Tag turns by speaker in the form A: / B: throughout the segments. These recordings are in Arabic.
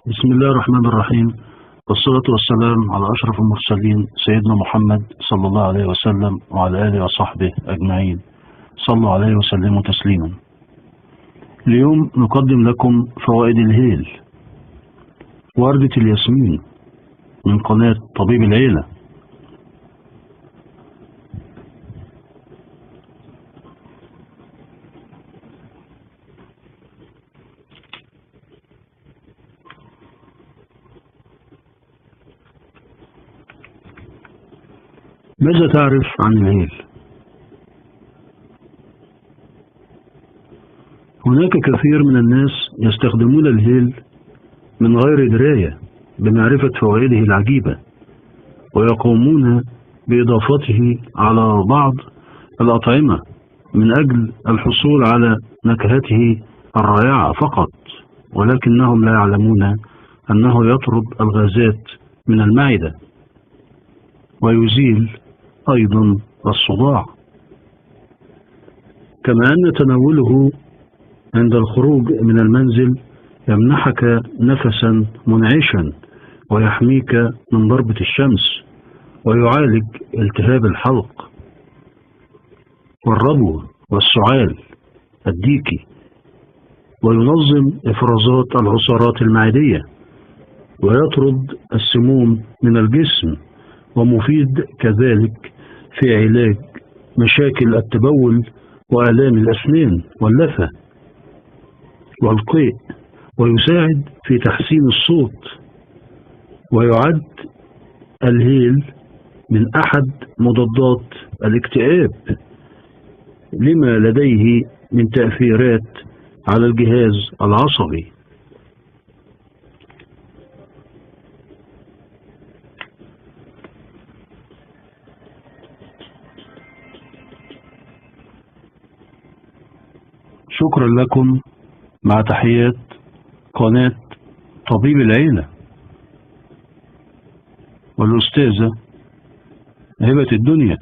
A: بسم الله الرحمن الرحيم، والصلاة والسلام على أشرف المرسلين سيدنا محمد صلى الله عليه وسلم وعلى آله وصحبه أجمعين. صلوا عليه وسلموا تسليما. اليوم نقدم لكم فوائد الهيل، وردة الياسمين، من قناة طبيب العيلة. ماذا تعرف عن الهيل؟ هناك كثير من الناس يستخدمون الهيل من غير دراية بمعرفة فوائده العجيبة، ويقومون بإضافته على بعض الأطعمة من أجل الحصول على نكهته الرائعة فقط، ولكنهم لا يعلمون أنه يطرد الغازات من المعدة ويزيل أيضا الصداع، كما أن تناوله عند الخروج من المنزل يمنحك نفسا منعشا ويحميك من ضربة الشمس، ويعالج التهاب الحلق والربو والسعال الديكي، وينظم إفرازات العصارات المعدية، ويطرد السموم من الجسم، ومفيد كذلك في علاج مشاكل التبول وآلام الأسنان واللثة والقيء، ويساعد في تحسين الصوت. ويعد الهيل من أحد مضادات الاكتئاب لما لديه من تأثيرات على الجهاز العصبي. شكرا لكم، مع تحيات قناة طبيب العيلة والأستاذة هبة الدنيا.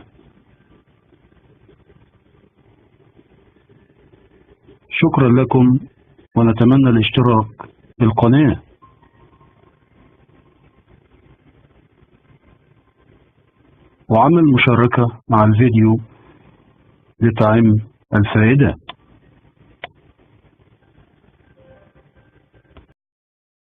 A: شكرا لكم، ونتمنى الاشتراك بالقناة وعمل مشاركة مع الفيديو لتعم الفائدة.